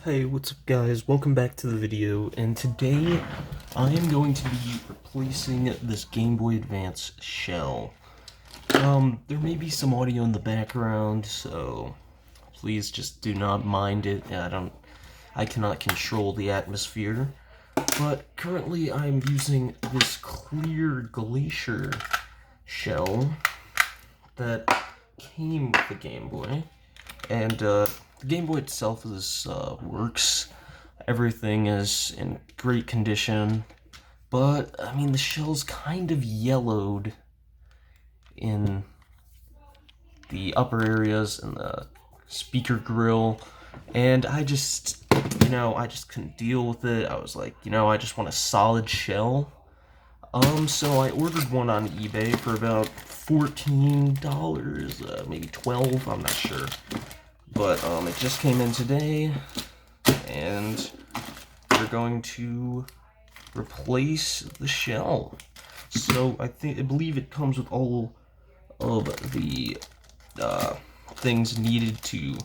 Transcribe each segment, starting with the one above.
Hey, what's up guys? Welcome back to the video, and today I am going to be replacing this Game Boy Advance shell. There may be some audio in the background, so please just do not mind it. I cannot control the atmosphere, but currently I'm using this clear glacier shell that came with the Game Boy, and the Game Boy itself works. Everything is in great condition, but I mean the shell's kind of yellowed in the upper areas and the speaker grill, and I just couldn't deal with it. I was like, I just want a solid shell. So I ordered one on eBay for about $14, maybe $12, I'm not sure. But it just came in today, and we're going to replace the shell. So I believe it comes with all of the things needed to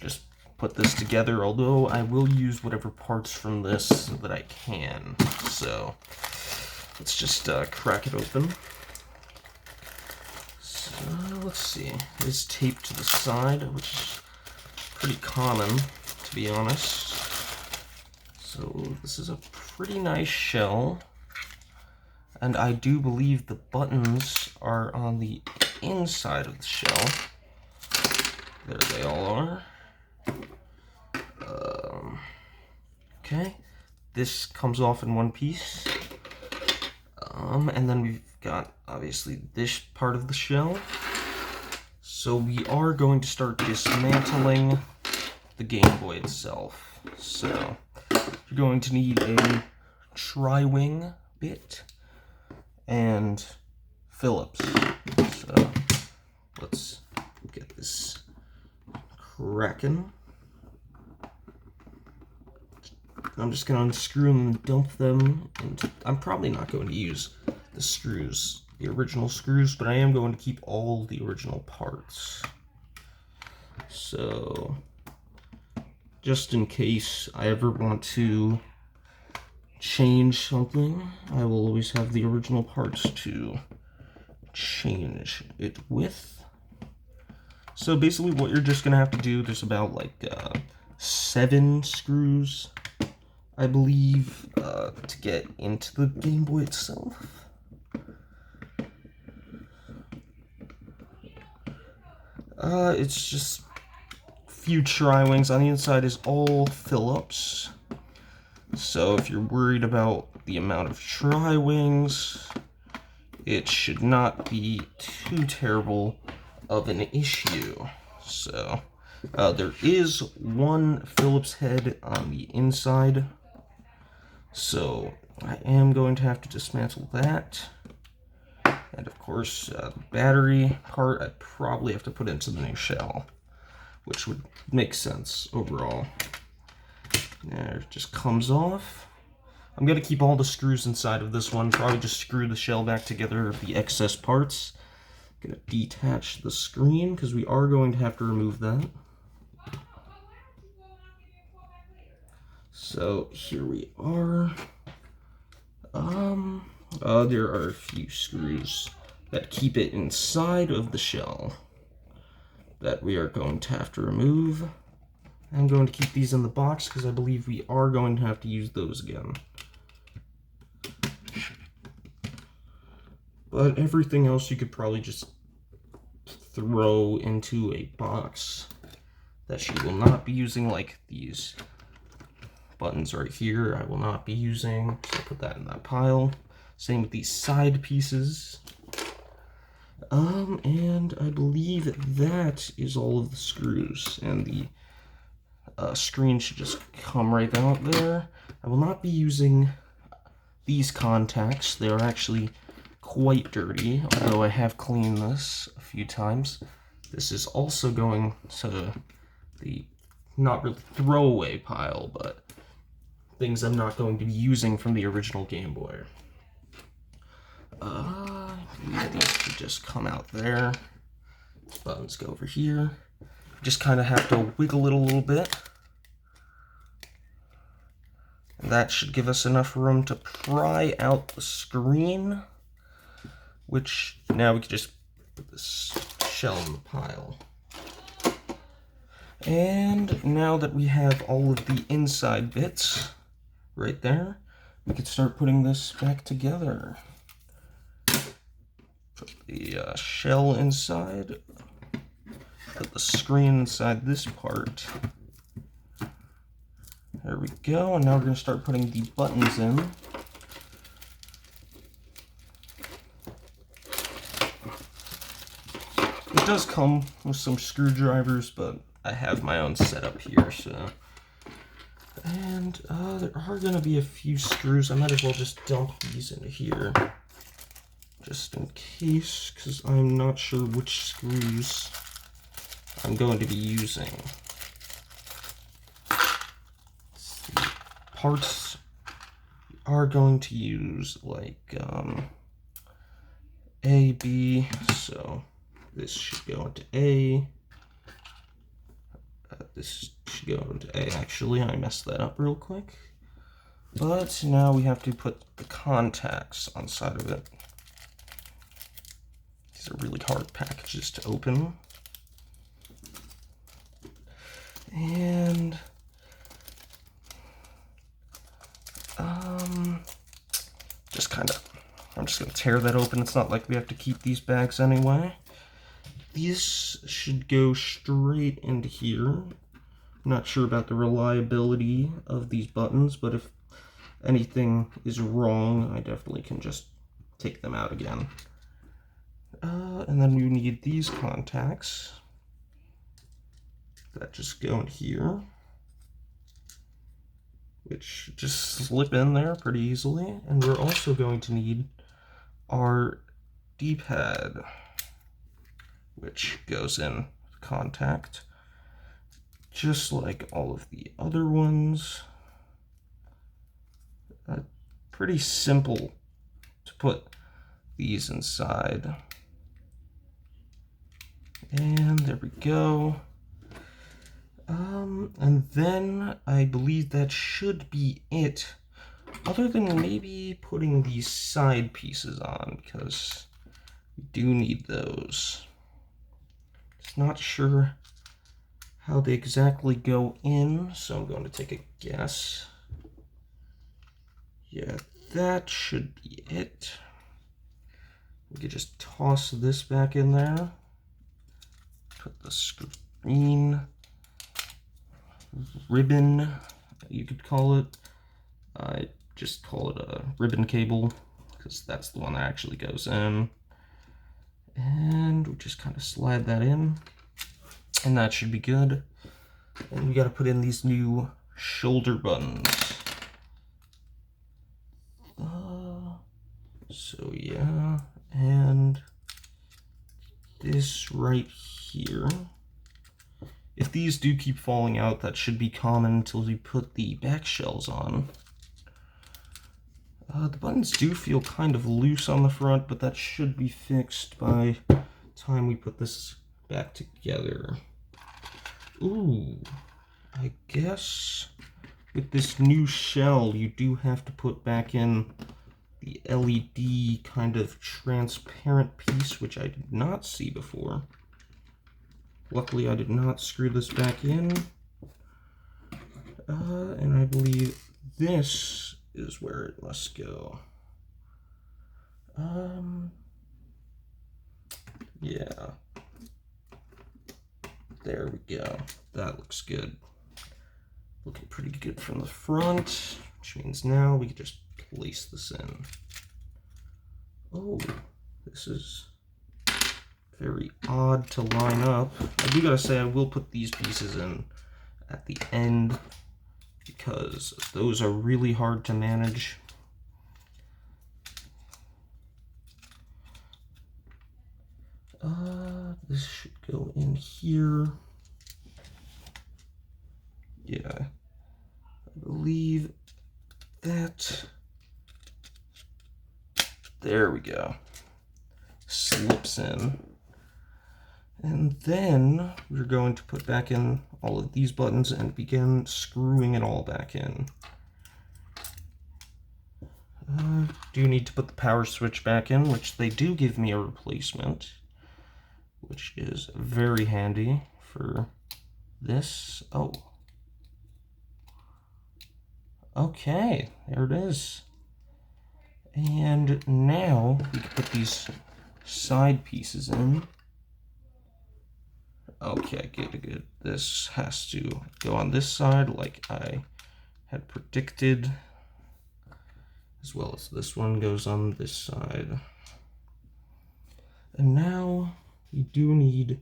just put this together, although I will use whatever parts from this that I can. So let's just crack it open. So let's see, it's taped to the side, which is pretty common, to be honest. So this is a pretty nice shell, and I do believe the buttons are on the inside of the shell. There they all are. Okay, this comes off in one piece. And then we've got, obviously, this part of the shell. So we are going to start dismantling the Game Boy itself. So you're going to need a tri-wing bit and Phillips. So let's get this cracking. I'm just going to unscrew them and dump them into... I'm probably not going to use the screws, the original screws, but I am going to keep all the original parts. So, just in case I ever want to change something, I will always have the original parts to change it with. So basically what you're just going to have to do, there's about like 7 screws, I believe, to get into the Game Boy itself. It's just a few tri-wings. On the inside is all Phillips. So if you're worried about the amount of tri-wings, it should not be too terrible of an issue. So there is one Phillips head on the inside. So I am going to have to dismantle that. And of course, the battery part I probably have to put into the new shell, which would make sense overall. There, it just comes off. I'm going to keep all the screws inside of this one, probably just screw the shell back together of the excess parts. I'm going to detach the screen, because we are going to have to remove that. So here we are. There are a few screws that keep it inside of the shell that we are going to have to remove. I'm going to keep these in the box because I believe we are going to have to use those again. But everything else you could probably just throw into a box that you will not be using, like these buttons right here. I will not be using, so put that in that pile. Same with these side pieces. And I believe that is all of the screws, and the screen should just come right out there. I will not be using these contacts. They are actually quite dirty, although I have cleaned this a few times. This is also going to the, not really throwaway pile, but things I'm not going to be using from the original Game Boy. These should just come out there. Buttons go over here. Just kind of have to wiggle it a little bit. That should give us enough room to pry out the screen, which now we can just put this shell in the pile. And now that we have all of the inside bits right there, we can start putting this back together. Put the shell inside, put the screen inside this part. There we go, and now we're going to start putting the buttons in. It does come with some screwdrivers, but I have my own setup here, so. And there are going to be a few screws. I might as well just dump these into here, just in case, because I'm not sure which screws I'm going to be using. Parts are going to use like A, B, so this should go into A. This should go into A. Actually, I messed that up real quick. But now we have to put the contacts on the side of it. These are really hard packages to open. And I'm just going to tear that open. It's not like we have to keep these bags anyway. These should go straight into here. I'm not sure about the reliability of these buttons, but if anything is wrong, I definitely can just take them out again. And then we need these contacts that just go in here, which just slip in there pretty easily. And we're also going to need our D-pad, which goes in contact, just like all of the other ones. Pretty simple to put these inside. And there we go. And then I believe that should be it, other than maybe putting these side pieces on, because we do need those. Just not sure how they exactly go in, so I'm going to take a guess. Yeah, that should be it. We could just toss this back in there. Put the screen ribbon, you could call it. I just call it a ribbon cable, because that's the one that actually goes in. And we just kind of slide that in, and that should be good. And we got to put in these new shoulder buttons. So yeah, and this right here. If these do keep falling out, that should be common until we put the back shells on. The buttons do feel kind of loose on the front, but that should be fixed by the time we put this back together. Ooh, I guess with this new shell, you do have to put back in the LED kind of transparent piece, which I did not see before. Luckily, I did not screw this back in. And I believe this is where it must go. Yeah. There we go. That looks good. Looking pretty good from the front, which means now we can just place this in. Oh, this is very odd to line up. I do gotta say, I will put these pieces in at the end, because those are really hard to manage. This should go in here. Yeah, I believe that. There we go. Slips in. And then we're going to put back in all of these buttons and begin screwing it all back in. Do need to put the power switch back in, which they do give me a replacement, which is very handy for this. Oh. Okay, there it is. And now we can put these side pieces in. Okay, good. This has to go on this side like I had predicted, as well as this one goes on this side. And now we do need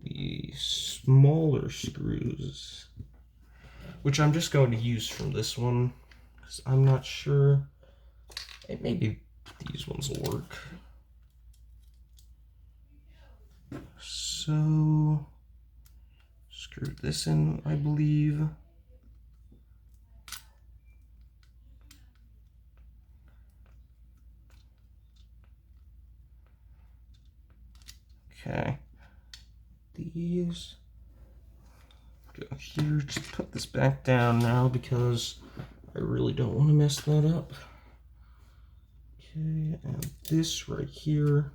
the smaller screws, which I'm just going to use from this one, because I'm not sure. Maybe these ones will work. So, screw this in, I believe. Okay. These go here. Just put this back down now because I really don't want to mess that up. Okay, and this right here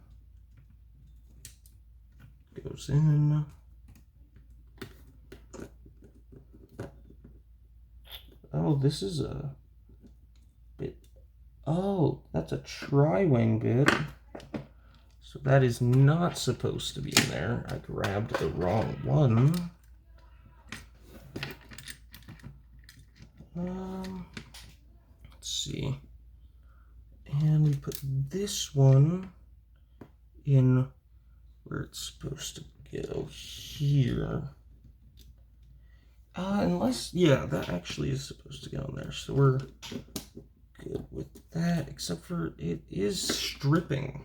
goes in. Oh, this is a bit. Oh, that's a tri-wing bit. So that is not supposed to be in there. I grabbed the wrong one. Let's see. And we put this one in where it's supposed to go here. Unless, yeah, that actually is supposed to go in there. So we're good with that, except for it is stripping.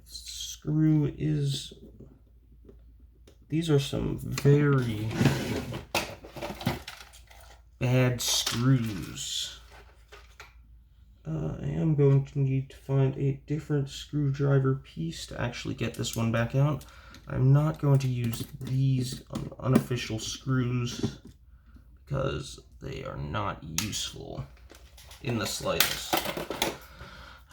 Screw is... These are some very bad screws. I am going to need to find a different screwdriver piece to actually get this one back out. I'm not going to use these unofficial screws because they are not useful in the slightest.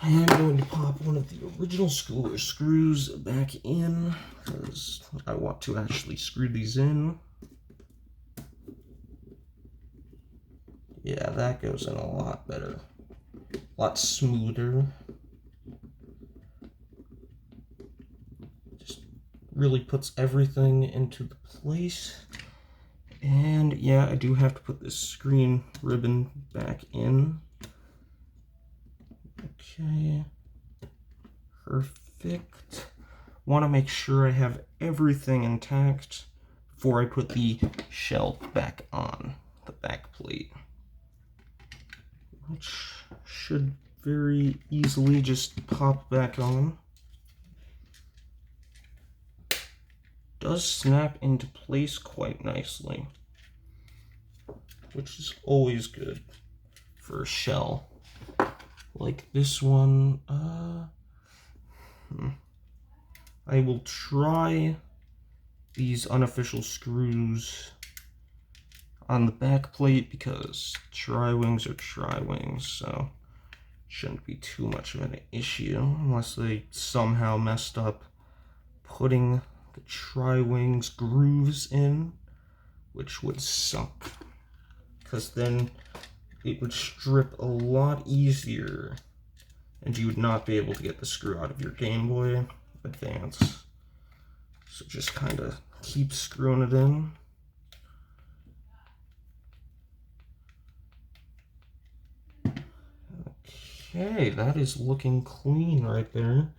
I am going to pop one of the original screws back in because I want to actually screw these in. Yeah, that goes in a lot better. A lot smoother. Just really puts everything into the place. And yeah, I do have to put this screen ribbon back in. Okay. Perfect. Want to make sure I have everything intact before I put the shell back on the back plate, which should very easily just pop back on. Does snap into place quite nicely, which is always good for a shell like this one. I will try these unofficial screws on the back plate because tri-wings are tri-wings, so shouldn't be too much of an issue unless they somehow messed up putting the tri-wings grooves in, which would suck because then it would strip a lot easier and you would not be able to get the screw out of your Game Boy Advance. So just kind of keep screwing it in. Okay, that is looking clean right there.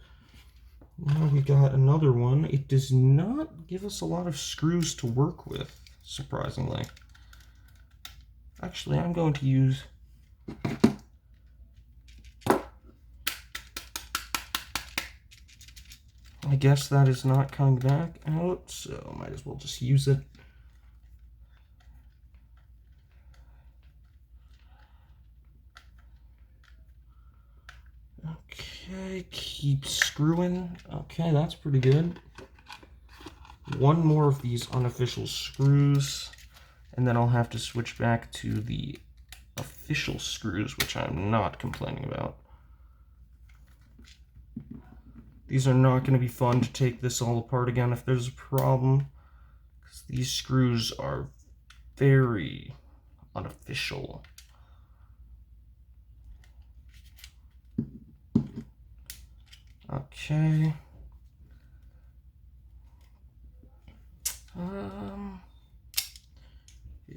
Now we got another one. It does not give us a lot of screws to work with, surprisingly. Actually, I'm going to use... I guess that is not coming back out, so might as well just use it. Okay, keep screwing. Okay, that's pretty good. One more of these unofficial screws, and then I'll have to switch back to the official official screws, which I'm not complaining about. These are not going to be fun to take this all apart again if there's a problem, because these screws are very unofficial. Okay.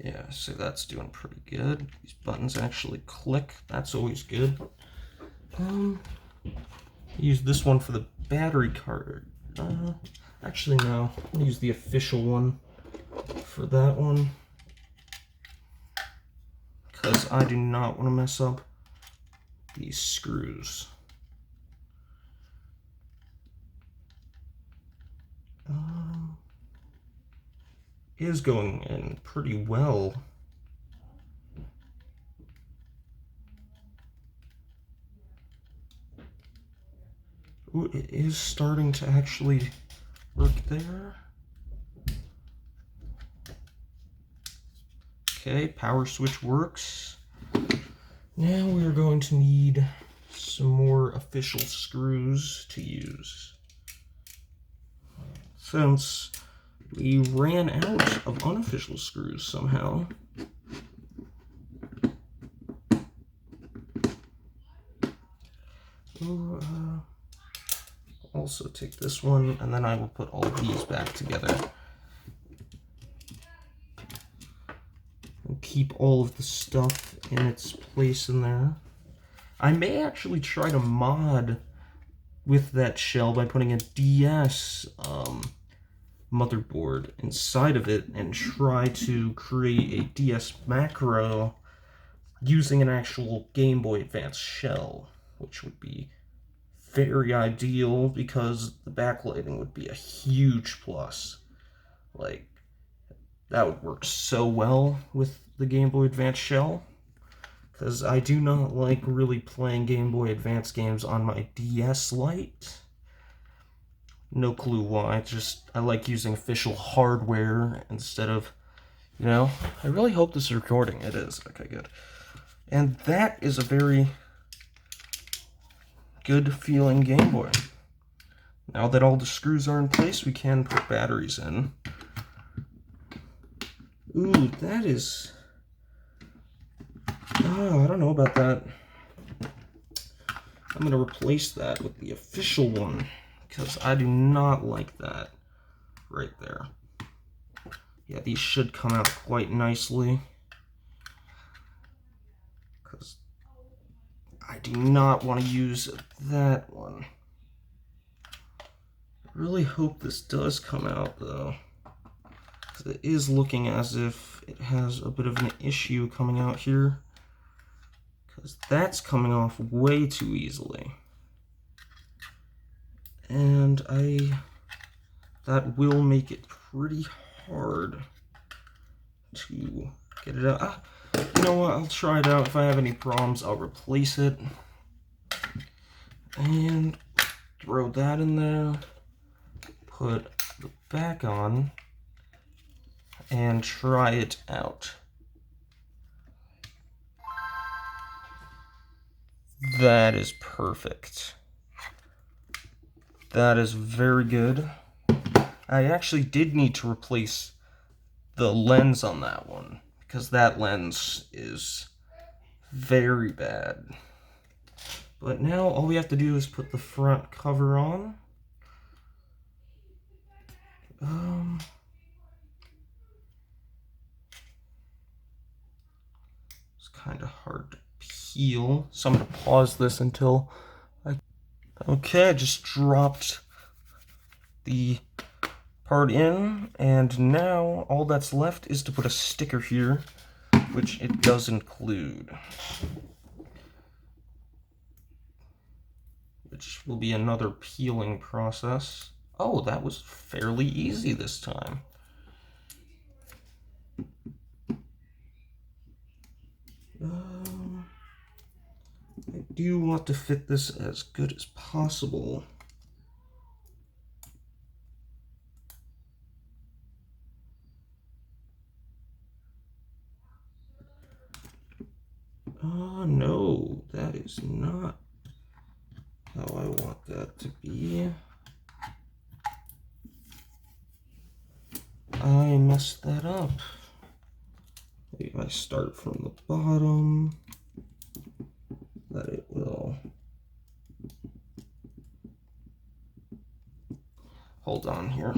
Yeah, so that's doing pretty good. These buttons actually click. That's always good. Use this one for the battery card. Actually, no. I'll use the official one for that one, because I do not want to mess up these screws. Is going in pretty well. Ooh, it is starting to actually work there. Okay, power switch works. Now we are going to need some more official screws to use, since we ran out of unofficial screws somehow. Ooh, also take this one, and then I will put all these back together. And keep all of the stuff in its place in there. I may actually try to mod with that shell by putting a DS motherboard inside of it and try to create a DS macro using an actual Game Boy Advance shell, which would be very ideal because the backlighting would be a huge plus. Like, that would work so well with the Game Boy Advance shell, because I do not like really playing Game Boy Advance games on my DS Lite. No clue why, just I like using official hardware instead of, you know, I really hope this is recording. It is. Okay, good. And that is a very good feeling Game Boy. Now that all the screws are in place, we can put batteries in. Ooh, that is... Oh, I don't know about that. I'm going to replace that with the official one, because I do not like that right there. Yeah, these should come out quite nicely, because I do not want to use that one. I really hope this does come out, though, because it is looking as if it has a bit of an issue coming out here, because that's coming off way too easily. And that will make it pretty hard to get it out. You know what, I'll try it out. If I have any problems, I'll replace it. And throw that in there. Put the back on. And try it out. That is perfect. That is very good. I actually did need to replace the lens on that one, because that lens is very bad. But now all we have to do is put the front cover on. It's kind of hard to peel, so I'm going to pause this until Okay, I just dropped the part in, and now all that's left is to put a sticker here, which it does include, which will be another peeling process. Oh, that was fairly easy this time. I do want to fit this as good as possible. No, that is not how I want that to be. I messed that up. Maybe I start from the bottom, that it will. Hold on here.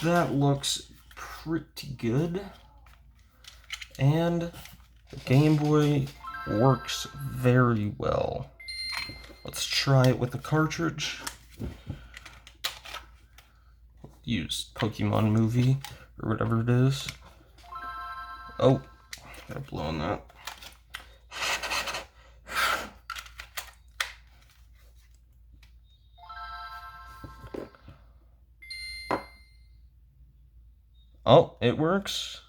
That looks pretty good. And the Game Boy works very well. Let's try it with the cartridge. Use Pokemon movie or whatever it is. Oh, gotta blow on that. Oh, it works.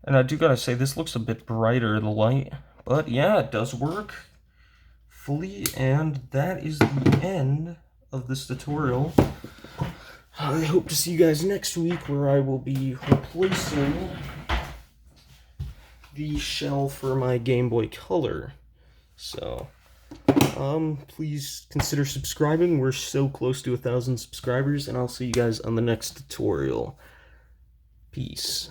And I do gotta say, this looks a bit brighter in the light. But yeah, it does work fully. And that is the end of this tutorial. I hope to see you guys next week, where I will be replacing the shell for my Game Boy Color. So, please consider subscribing. We're so close to 1,000 subscribers, and I'll see you guys on the next tutorial. Peace.